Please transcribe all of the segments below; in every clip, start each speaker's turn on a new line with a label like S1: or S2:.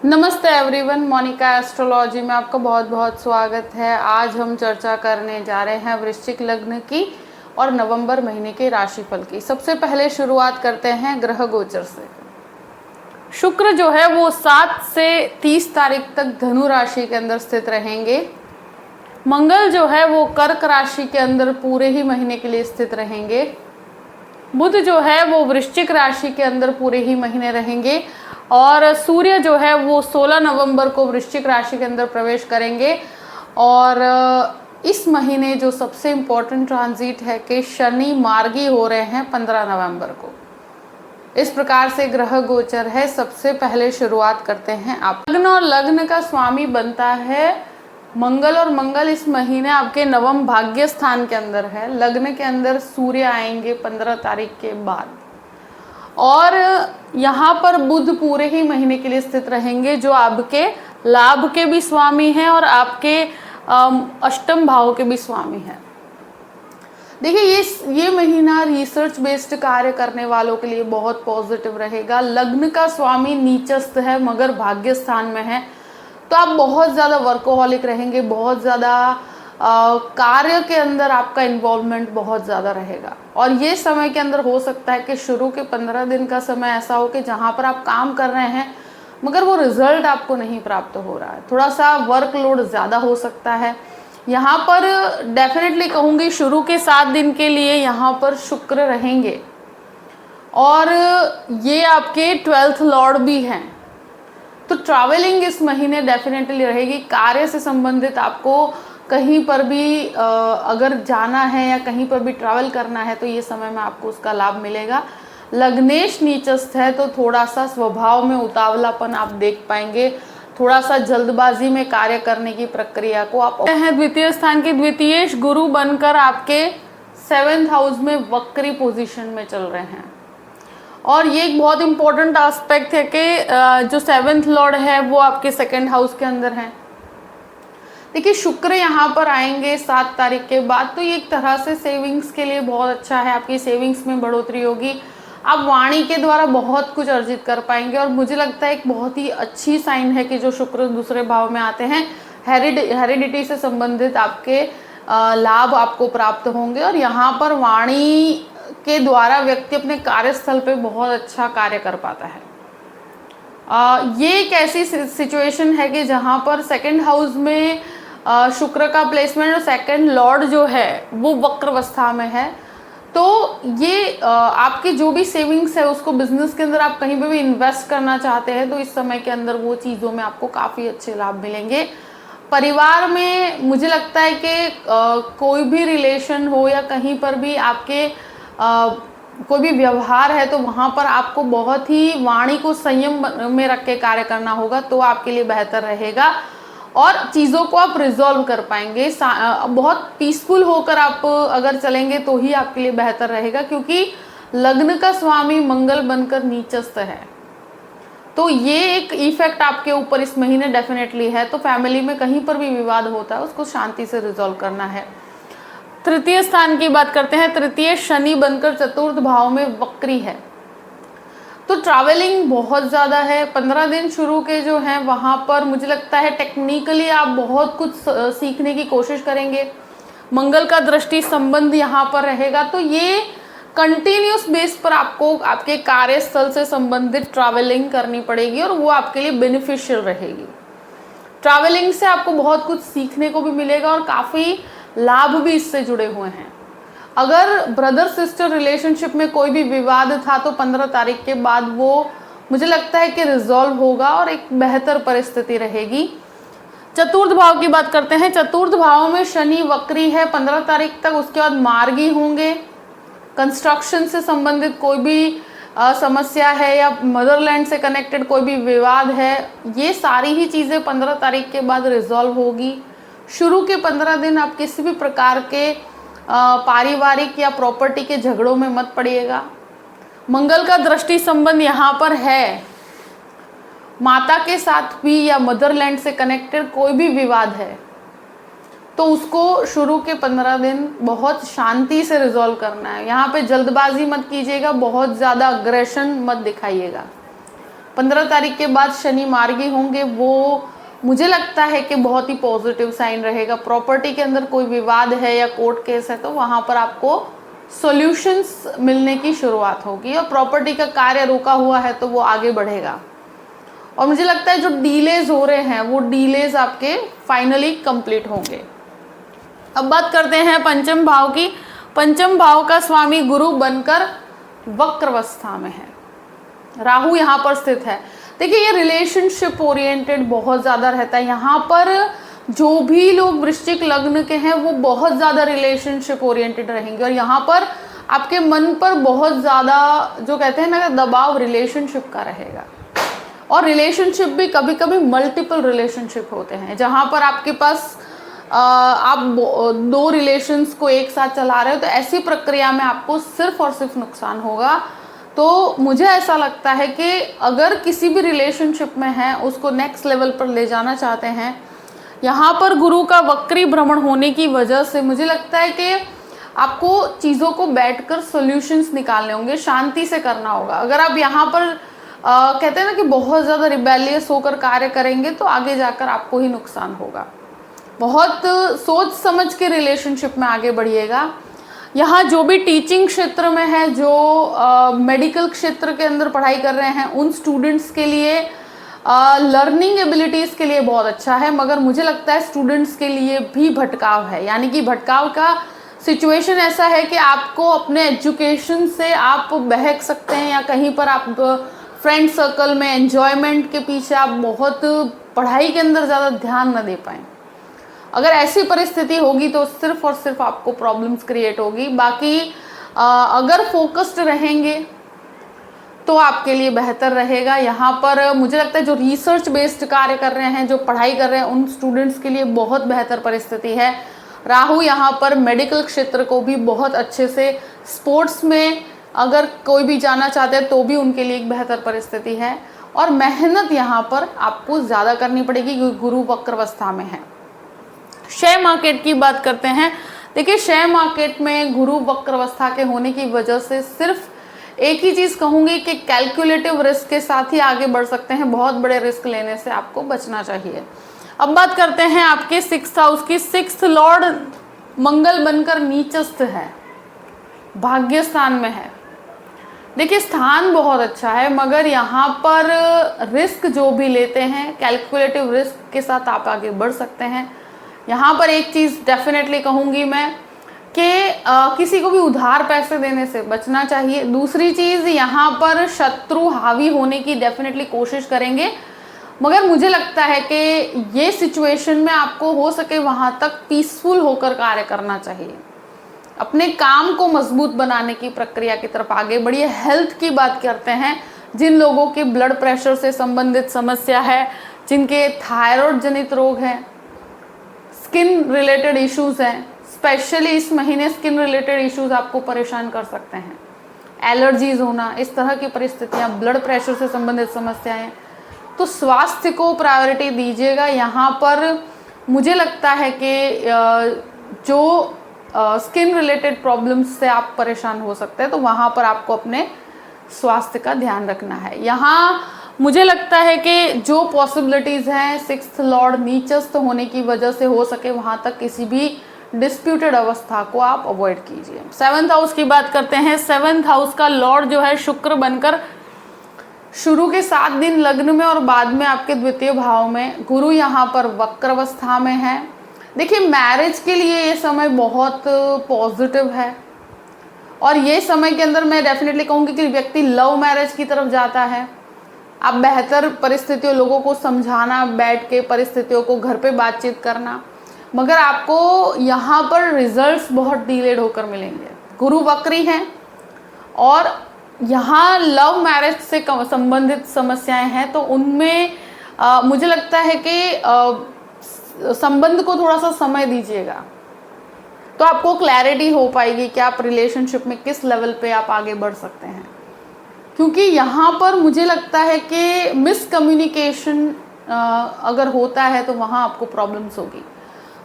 S1: नमस्ते everyone, Monika astrology में आपका बहुत बहुत स्वागत है। आज हम चर्चा करने जा रहे हैं वृश्चिक लग्न की और नवंबर महीने के राशिफल की। सबसे पहले शुरुआत करते हैं ग्रह गोचर से। शुक्र जो है वो 7 से 30 तारीख तक धनु राशि के अंदर स्थित रहेंगे। मंगल जो है वो कर्क राशि के अंदर पूरे ही महीने के लिए स्थित रहेंगे। बुध जो है वो वृश्चिक राशि के अंदर पूरे ही महीने रहेंगे और सूर्य जो है वो 16 नवंबर को वृश्चिक राशि के अंदर प्रवेश करेंगे। और इस महीने जो सबसे इम्पोर्टेंट ट्रांजिट है कि शनि मार्गी हो रहे हैं 15 नवंबर को। इस प्रकार से ग्रह गोचर है। सबसे पहले शुरुआत करते हैं आप लग्न, और लग्न का स्वामी बनता है मंगल, और मंगल इस महीने आपके नवम भाग्य स्थान के अंदर है। लग्न के अंदर सूर्य आएंगे 15 तारीख के बाद, और यहाँ पर बुध पूरे ही महीने के लिए स्थित रहेंगे, जो आपके लाभ के भी स्वामी हैं और आपके अष्टम भाव के भी स्वामी हैं। देखिए ये महीना रिसर्च बेस्ड कार्य करने वालों के लिए बहुत पॉजिटिव रहेगा। लग्न का स्वामी नीचस्थ है मगर भाग्य स्थान में है, तो आप बहुत ज़्यादा वर्कोहॉलिक रहेंगे। बहुत ज़्यादा कार्य के अंदर आपका इन्वॉल्वमेंट बहुत ज़्यादा रहेगा। और ये समय के अंदर हो सकता है कि शुरू के 15 दिन का समय ऐसा हो कि जहाँ पर आप काम कर रहे हैं मगर वो रिजल्ट आपको नहीं प्राप्त हो रहा है। थोड़ा सा वर्कलोड ज़्यादा हो सकता है। यहाँ पर डेफिनेटली कहूँगी शुरू के 7 दिन के लिए यहाँ पर शुक्र रहेंगे, और ये आपके 12th लॉर्ड भी हैं। तो ट्रैवलिंग इस महीने डेफिनेटली रहेगी। कार्य से संबंधित आपको कहीं पर भी अगर जाना है या कहीं पर भी ट्रैवल करना है तो ये समय में आपको उसका लाभ मिलेगा। लग्नेश नीचस्थ है तो थोड़ा सा स्वभाव में उतावलापन आप देख पाएंगे। थोड़ा सा जल्दबाजी में कार्य करने की प्रक्रिया को आप हैं। द्वितीय स्थान के द्वितीयेश गुरु बनकर आपके 7th हाउस में वक्री पोजीशन में चल रहे हैं, और ये एक बहुत इंपॉर्टेंट एस्पेक्ट है कि जो 7th लॉर्ड है वो आपके 2nd हाउस के अंदर है। देखिए शुक्र यहाँ पर आएंगे 7 तारीख के बाद, तो ये एक तरह से सेविंग्स के लिए बहुत अच्छा है। आपकी सेविंग्स में बढ़ोतरी होगी। आप वाणी के द्वारा बहुत कुछ अर्जित कर पाएंगे, और मुझे लगता है एक बहुत ही अच्छी साइन है कि जो शुक्र दूसरे भाव में आते हैं, हेरिडिटी से संबंधित आपके लाभ आपको प्राप्त होंगे। और यहाँ पर वाणी के द्वारा व्यक्ति अपने कार्यस्थल पे बहुत अच्छा कार्य कर पाता है। ये एक ऐसी सिचुएशन है कि जहाँ पर 2nd हाउस में शुक्र का प्लेसमेंट और 2nd लॉर्ड जो है वो वक्रावस्था में है, तो ये आपकी जो भी सेविंग्स है उसको बिजनेस के अंदर आप कहीं पे भी इन्वेस्ट करना चाहते हैं तो इस समय के अंदर वो चीज़ों में आपको काफ़ी अच्छे लाभ मिलेंगे। परिवार में मुझे लगता है कि कोई भी रिलेशन हो या कहीं पर भी आपके कोई भी व्यवहार है तो वहाँ पर आपको बहुत ही वाणी को संयम में रख के कार्य करना होगा, तो आपके लिए बेहतर रहेगा और चीज़ों को आप रिजॉल्व कर पाएंगे। बहुत पीसफुल होकर आप अगर चलेंगे तो ही आपके लिए बेहतर रहेगा, क्योंकि लग्न का स्वामी मंगल बनकर नीचस्थ है। तो ये एक इफेक्ट आपके ऊपर इस महीने डेफिनेटली है। तो फैमिली में कहीं पर भी विवाद होता है उसको शांति से रिजॉल्व करना है। तृतीय स्थान की बात करते हैं। तृतीय शनि बनकर 4th भाव में वक्री है, तो ट्रैवलिंग बहुत ज़्यादा है। 15 दिन शुरू के जो हैं वहाँ पर मुझे लगता है टेक्निकली आप बहुत कुछ सीखने की कोशिश करेंगे। मंगल का दृष्टि संबंध यहाँ पर रहेगा, तो ये कंटिन्यूस बेस पर आपको आपके कार्यस्थल से संबंधित ट्रैवलिंग करनी पड़ेगी और वो आपके लिए बेनिफिशियल रहेगी। ट्रैवलिंग से आपको बहुत कुछ सीखने को भी मिलेगा और काफ़ी लाभ भी इससे जुड़े हुए हैं। अगर ब्रदर सिस्टर रिलेशनशिप में कोई भी विवाद था तो 15 तारीख के बाद वो मुझे लगता है कि रिजॉल्व होगा और एक बेहतर परिस्थिति रहेगी। 4th भाव की बात करते हैं। 4th भाव में शनि वक्री है 15 तारीख तक, उसके बाद मार्गी होंगे। कंस्ट्रक्शन से संबंधित कोई भी समस्या है या मदरलैंड से कनेक्टेड कोई भी विवाद है, ये सारी ही चीज़ें 15 तारीख के बाद रिजॉल्व होगी। शुरू के 15 दिन आप किसी भी प्रकार के पारिवारिक या प्रॉपर्टी के झगड़ों में मत पड़िएगा। मंगल का दृष्टि संबंध यहाँ पर है। माता के साथ भी या मदरलैंड से कनेक्टेड कोई भी विवाद है तो उसको शुरू के 15 दिन बहुत शांति से रिजॉल्व करना है। यहाँ पे जल्दबाजी मत कीजिएगा, बहुत ज़्यादा अग्रेशन मत दिखाइएगा। 15 तारीख के बाद शनि मार्गी होंगे, वो मुझे लगता है कि बहुत ही पॉजिटिव साइन रहेगा। प्रॉपर्टी के अंदर कोई विवाद है या कोर्ट केस है तो वहाँ पर आपको सॉल्यूशंस मिलने की शुरुआत होगी, और प्रॉपर्टी का कार्य रुका हुआ है तो वो आगे बढ़ेगा। और मुझे लगता है जो डीलेज हो रहे हैं वो डीलेज आपके फाइनली कंप्लीट होंगे। अब बात करते हैं पंचम भाव की। पंचम भाव का स्वामी गुरु बनकर वक्रावस्था में है, राहु यहाँ पर स्थित है। देखिए ये रिलेशनशिप ओरिएंटेड बहुत ज़्यादा रहता है। यहाँ पर जो भी लोग वृश्चिक लग्न के हैं वो बहुत ज़्यादा रिलेशनशिप ओरिएंटेड रहेंगे, और यहाँ पर आपके मन पर बहुत ज़्यादा जो कहते हैं ना दबाव रिलेशनशिप का रहेगा। और रिलेशनशिप भी कभी कभी मल्टीपल रिलेशनशिप होते हैं, जहाँ पर आपके पास आप 2 रिलेशंस को एक साथ चला रहे हो, तो ऐसी प्रक्रिया में आपको सिर्फ और सिर्फ नुकसान होगा। तो मुझे ऐसा लगता है कि अगर किसी भी रिलेशनशिप में हैं उसको नेक्स्ट लेवल पर ले जाना चाहते हैं, यहाँ पर गुरु का वक्री भ्रमण होने की वजह से मुझे लगता है कि आपको चीज़ों को बैठकर सॉल्यूशंस निकालने होंगे, शांति से करना होगा। अगर आप यहाँ पर कहते हैं ना कि बहुत ज़्यादा रिबेलियस होकर कार्य करेंगे तो आगे जाकर आपको ही नुकसान होगा। बहुत सोच समझ के रिलेशनशिप में आगे बढ़िएगा। यहाँ जो भी टीचिंग क्षेत्र में है, जो मेडिकल क्षेत्र के अंदर पढ़ाई कर रहे हैं, उन स्टूडेंट्स के लिए लर्निंग एबिलिटीज़ के लिए बहुत अच्छा है, मगर मुझे लगता है स्टूडेंट्स के लिए भी भटकाव है। यानी कि भटकाव का सिचुएशन ऐसा है कि आपको अपने एजुकेशन से आप बहक सकते हैं, या कहीं पर आप फ्रेंड सर्कल में एन्जॉयमेंट के पीछे आप बहुत पढ़ाई के अंदर ज़्यादा ध्यान न दे पाएँ। अगर ऐसी परिस्थिति होगी तो सिर्फ और सिर्फ आपको प्रॉब्लम्स क्रिएट होगी। बाकी अगर फोकस्ड रहेंगे तो आपके लिए बेहतर रहेगा। यहाँ पर मुझे लगता है जो रिसर्च बेस्ड कार्य कर रहे हैं, जो पढ़ाई कर रहे हैं, उन स्टूडेंट्स के लिए बहुत बेहतर परिस्थिति है। राहु यहाँ पर मेडिकल क्षेत्र को भी बहुत अच्छे से, स्पोर्ट्स में अगर कोई भी जाना चाहते हैं तो भी उनके लिए एक बेहतर परिस्थिति है। और मेहनत यहाँ पर आपको ज़्यादा करनी पड़ेगी क्योंकि गुरु वक्रावस्था में है। शेयर मार्केट की बात करते हैं। देखिए शेयर मार्केट में गुरु वक्रावस्था के होने की वजह से सिर्फ एक ही चीज़ कहूँगी कि कैलकुलेटिव रिस्क के साथ ही आगे बढ़ सकते हैं। बहुत बड़े रिस्क लेने से आपको बचना चाहिए। अब बात करते हैं आपके 6th हाउस की। 6th लॉर्ड मंगल बनकर नीचस्थ है, भाग्य स्थान में है। देखिए स्थान बहुत अच्छा है, मगर यहाँ पर रिस्क जो भी लेते हैं कैलकुलेटिव रिस्क के साथ आप आगे बढ़ सकते हैं। यहाँ पर एक चीज़ डेफिनेटली कहूँगी मैं कि किसी को भी उधार पैसे देने से बचना चाहिए। दूसरी चीज़, यहाँ पर शत्रु हावी होने की डेफिनेटली कोशिश करेंगे, मगर मुझे लगता है कि ये सिचुएशन में आपको हो सके वहाँ तक पीसफुल होकर कार्य करना चाहिए। अपने काम को मजबूत बनाने की प्रक्रिया की तरफ आगे बढ़िए। हेल्थ की बात करते हैं, जिन लोगों के ब्लड प्रेशर से संबंधित समस्या है, जिनके थायराइड जनित रोग हैं, स्किन रिलेटेड इश्यूज हैं, स्पेशली इस महीने स्किन रिलेटेड इश्यूज आपको परेशान कर सकते हैं। एलर्जीज होना, इस तरह की परिस्थितियाँ, ब्लड प्रेशर से संबंधित समस्याएं, तो स्वास्थ्य को प्रायोरिटी दीजिएगा। यहाँ पर मुझे लगता है कि जो स्किन रिलेटेड प्रॉब्लम्स से आप परेशान हो सकते हैं तो वहाँ पर आपको अपने स्वास्थ्य का ध्यान रखना है। यहाँ मुझे लगता है कि जो पॉसिबिलिटीज़ हैं 6th लॉर्ड नीचस्थ होने की वजह से हो सके वहाँ तक किसी भी डिस्प्यूटेड अवस्था को आप अवॉइड कीजिए। 7th हाउस की बात करते हैं। 7th हाउस का लॉर्ड जो है शुक्र बनकर शुरू के 7 दिन लग्न में और बाद में आपके द्वितीय भाव में, गुरु यहाँ पर वक्रावस्था में है। देखिए मैरिज के लिए ये समय बहुत पॉजिटिव है, और ये समय के अंदर मैं डेफिनेटली कहूँगी कि व्यक्ति लव मैरिज की तरफ जाता है। आप बेहतर परिस्थितियों, लोगों को समझाना, बैठ के परिस्थितियों को घर पे बातचीत करना, मगर आपको यहाँ पर रिजल्ट्स बहुत डिलेड होकर मिलेंगे। गुरु वक्री हैं और यहाँ लव मैरिज से संबंधित समस्याएं हैं, तो उनमें मुझे लगता है कि संबंध को थोड़ा सा समय दीजिएगा तो आपको क्लैरिटी हो पाएगी कि आप रिलेशनशिप में किस लेवल पे आप आगे बढ़ सकते हैं। क्योंकि यहाँ पर मुझे लगता है कि मिसकम्युनिकेशन अगर होता है तो वहाँ आपको प्रॉब्लम्स होगी।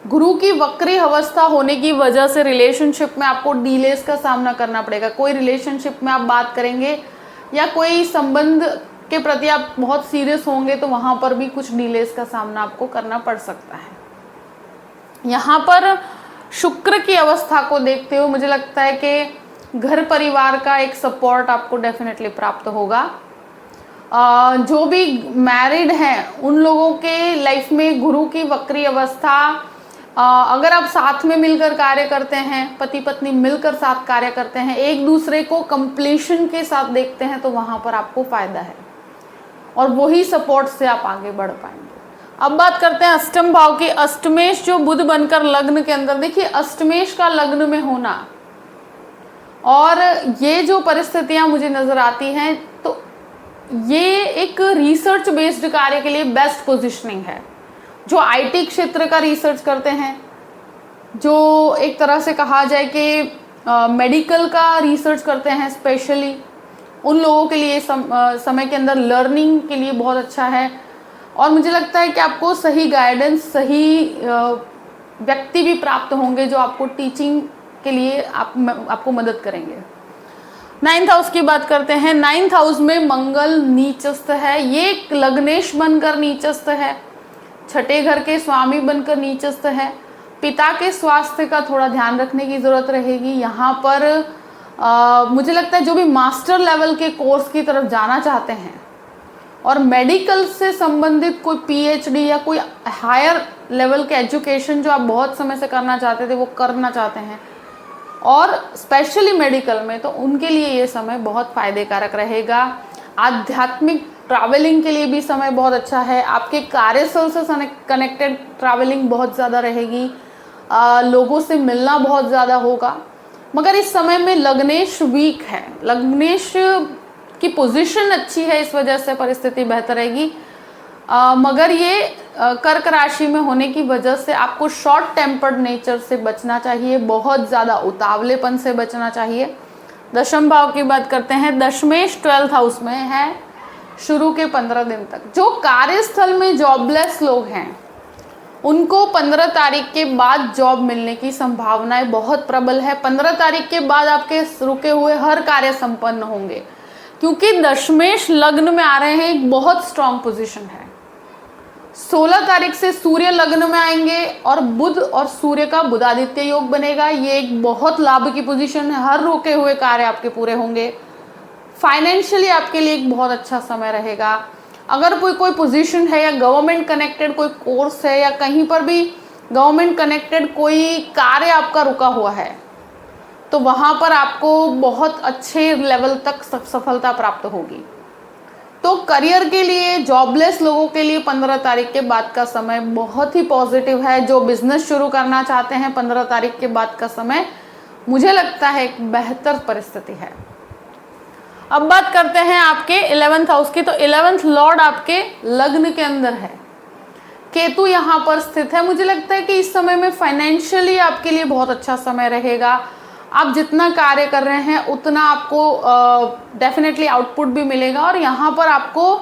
S1: गुरु की वक्री अवस्था होने की वजह से रिलेशनशिप में आपको डिलेस का सामना करना पड़ेगा। कोई रिलेशनशिप में आप बात करेंगे या कोई संबंध के प्रति आप बहुत सीरियस होंगे तो वहाँ पर भी कुछ डिलेस का सामना आपको करना पड़ सकता है। यहाँ पर शुक्र की अवस्था को देखते हुए मुझे लगता है कि घर परिवार का एक सपोर्ट आपको डेफिनेटली प्राप्त होगा। जो भी मैरिड हैं उन लोगों के लाइफ में गुरु की वक्री अवस्था, अगर आप साथ में मिलकर कार्य करते हैं, पति पत्नी मिलकर साथ कार्य करते हैं, एक दूसरे को कंप्लीशन के साथ देखते हैं, तो वहाँ पर आपको फायदा है और वही सपोर्ट से आप आगे बढ़ पाएंगे। अब बात करते हैं अष्टम भाव की। अष्टमेश जो बुध बनकर लग्न के अंदर, देखिए अष्टमेश का लग्न में होना और ये जो परिस्थितियां मुझे नजर आती हैं, तो ये एक रिसर्च बेस्ड कार्य के लिए बेस्ट पोजीशनिंग है। जो आईटी क्षेत्र का रिसर्च करते हैं, जो एक तरह से कहा जाए कि मेडिकल का रिसर्च करते हैं, स्पेशली उन लोगों के लिए समय के अंदर लर्निंग के लिए बहुत अच्छा है। और मुझे लगता है कि आपको सही गाइडेंस, सही व्यक्ति भी प्राप्त होंगे जो आपको टीचिंग के लिए आपको मदद करेंगे। 9th हाउस की बात करते हैं। 9th हाउस में मंगल नीचस्थ है, ये एक लग्नेश बनकर नीचस्थ है, छठे घर के स्वामी बनकर नीचस्थ है। पिता के स्वास्थ्य का थोड़ा ध्यान रखने की जरूरत रहेगी। यहाँ पर मुझे लगता है जो भी मास्टर लेवल के कोर्स की तरफ जाना चाहते हैं और मेडिकल से संबंधित कोई पीएचडी या कोई हायर लेवल के एजुकेशन जो आप बहुत समय से करना चाहते थे वो करना चाहते हैं और स्पेशली मेडिकल में, तो उनके लिए ये समय बहुत फायदेकारक रहेगा। आध्यात्मिक ट्रैवलिंग के लिए भी समय बहुत अच्छा है। आपके कार्यस्थल से कनेक्टेड ट्रैवलिंग बहुत ज़्यादा रहेगी, लोगों से मिलना बहुत ज़्यादा होगा। मगर इस समय में लग्नेश वीक है, लग्नेश की पोजीशन अच्छी है, इस वजह से परिस्थिति बेहतर रहेगी। मगर ये कर्क राशि में होने की वजह से आपको शॉर्ट टेम्पर्ड नेचर से बचना चाहिए, बहुत ज़्यादा उतावलेपन से बचना चाहिए। दशम भाव की बात करते हैं। दशमेश 12th हाउस में है शुरू के 15 दिन तक। जो कार्यस्थल में जॉबलेस लोग हैं उनको 15 तारीख के बाद जॉब मिलने की संभावनाएं बहुत प्रबल है। 15 तारीख के बाद आपके रुके हुए हर कार्य संपन्न होंगे, क्योंकि दशमेश लग्न में आ रहे हैं, एक बहुत स्ट्रांग पोजीशन है। 16 तारीख से सूर्य लग्न में आएंगे और बुध और सूर्य का बुधादित्य योग बनेगा। ये एक बहुत लाभ की पोजीशन है, हर रुके हुए कार्य आपके पूरे होंगे। फाइनेंशियली आपके लिए एक बहुत अच्छा समय रहेगा। अगर कोई पोजीशन है या गवर्नमेंट कनेक्टेड कोई कोर्स है या कहीं पर भी गवर्नमेंट कनेक्टेड कोई कार्य आपका रुका हुआ है, तो वहाँ पर आपको बहुत अच्छे लेवल तक सफलता प्राप्त होगी। तो करियर के लिए, जॉबलेस लोगों के लिए 15 तारीख के बाद का समय बहुत ही पॉजिटिव है। जो बिजनेस शुरू करना चाहते हैं, 15 तारीख के बाद का समय मुझे लगता है एक बेहतर परिस्थिति है। अब बात करते हैं आपके 11th हाउस की। तो 11th लॉर्ड आपके लग्न के अंदर है, केतु यहाँ पर स्थित है। मुझे लगता है कि इस समय में फाइनेंशियली आपके लिए बहुत अच्छा समय रहेगा। आप जितना कार्य कर रहे हैं उतना आपको डेफिनेटली आउटपुट भी मिलेगा और यहाँ पर आपको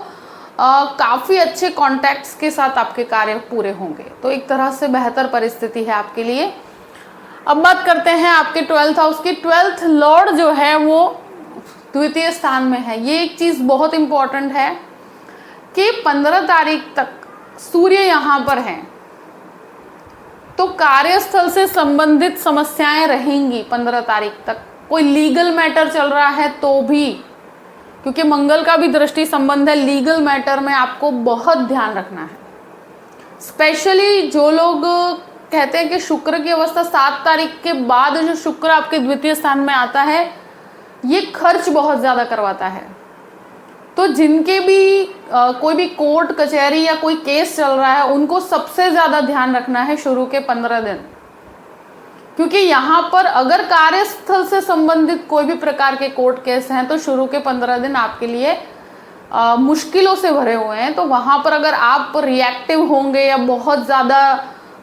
S1: काफ़ी अच्छे कॉन्टैक्ट्स के साथ आपके कार्य पूरे होंगे। तो एक तरह से बेहतर परिस्थिति है आपके लिए। अब बात करते हैं आपके 12th हाउस की। 12th लॉर्ड जो है वो द्वितीय स्थान में है। ये एक चीज़ बहुत इम्पॉर्टेंट है कि 15 तारीख तक सूर्य यहाँ पर हैं, तो कार्यस्थल से संबंधित समस्याएं रहेंगी 15 तारीख तक। कोई लीगल मैटर चल रहा है तो भी, क्योंकि मंगल का भी दृष्टि संबंध है, लीगल मैटर में आपको बहुत ध्यान रखना है। स्पेशली जो लोग कहते हैं कि शुक्र की अवस्था 7 तारीख के बाद जो शुक्र आपके द्वितीय स्थान में आता है, ये खर्च बहुत ज़्यादा करवाता है। तो जिनके भी कोई भी कोर्ट कचहरी या कोई केस चल रहा है, उनको सबसे ज़्यादा ध्यान रखना है शुरू के 15 दिन, क्योंकि यहाँ पर अगर कार्यस्थल से संबंधित कोई भी प्रकार के कोर्ट केस हैं तो शुरू के 15 दिन आपके लिए मुश्किलों से भरे हुए हैं। तो वहाँ पर अगर आप रिएक्टिव होंगे या बहुत ज़्यादा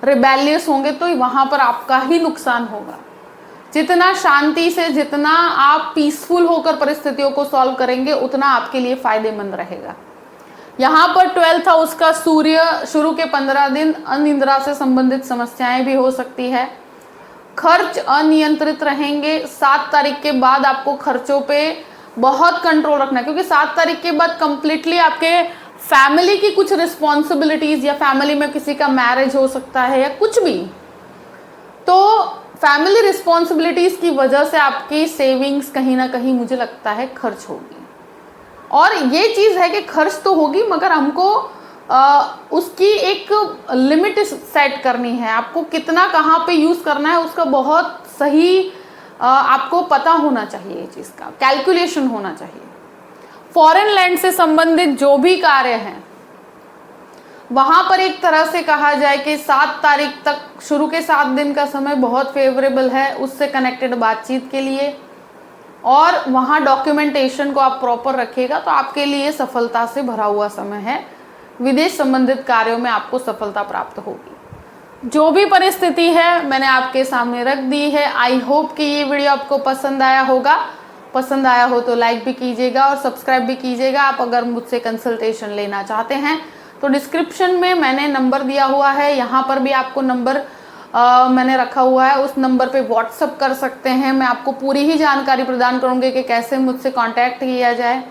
S1: रिबेलियस होंगे तो वहाँ पर आपका ही नुकसान होगा। जितना शांति से, जितना आप पीसफुल होकर परिस्थितियों को सॉल्व करेंगे, उतना आपके लिए फायदेमंद रहेगा। यहाँ पर 12th हाउस का सूर्य शुरू के 15 दिन अनिद्रा से संबंधित समस्याएं भी हो सकती है। खर्च अनियंत्रित रहेंगे। 7 तारीख के बाद आपको खर्चों पे बहुत कंट्रोल रखना है, क्योंकि 7 तारीख के बाद कंप्लीटली आपके फैमिली की कुछ रिस्पॉन्सिबिलिटीज या फैमिली में किसी का मैरिज हो सकता है या कुछ भी, तो फैमिली रिस्पॉन्सिबिलिटीज की वजह से आपकी सेविंग्स कहीं ना कहीं मुझे लगता है खर्च होगी। और ये चीज़ है कि खर्च तो होगी, मगर हमको उसकी एक लिमिट सेट करनी है। आपको कितना कहाँ पे यूज़ करना है उसका बहुत सही आपको पता होना चाहिए, ये चीज़ का कैलकुलेशन होना चाहिए। फॉरेन लैंड से संबंधित जो भी कार्य हैं वहाँ पर एक तरह से कहा जाए कि 7 तारीख तक, शुरू के 7 दिन का समय बहुत फेवरेबल है उससे कनेक्टेड बातचीत के लिए, और वहाँ डॉक्यूमेंटेशन को आप प्रॉपर रखिएगा तो आपके लिए सफलता से भरा हुआ समय है। विदेश संबंधित कार्यों में आपको सफलता प्राप्त होगी। जो भी परिस्थिति है मैंने आपके सामने रख दी है। आई होप कि ये वीडियो आपको पसंद आया होगा। पसंद आया हो तो लाइक भी कीजिएगा और सब्सक्राइब भी कीजिएगा। आप अगर मुझसे कंसल्टेशन लेना चाहते हैं तो डिस्क्रिप्शन में मैंने नंबर दिया हुआ है, यहाँ पर भी आपको नंबर मैंने रखा हुआ है, उस नंबर पे व्हाट्सअप कर सकते हैं। मैं आपको पूरी ही जानकारी प्रदान करूँगी कि कैसे मुझसे कांटेक्ट किया जाए,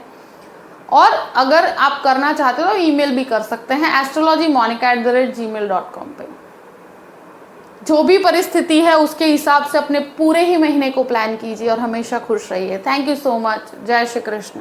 S1: और अगर आप करना चाहते हो तो ईमेल भी कर सकते हैं astrologymonica@gmail.com पे। जो भी परिस्थिति है उसके हिसाब से अपने पूरे ही महीने को प्लान कीजिए और हमेशा खुश रहिए। Thank you so much. जय श्री कृष्ण।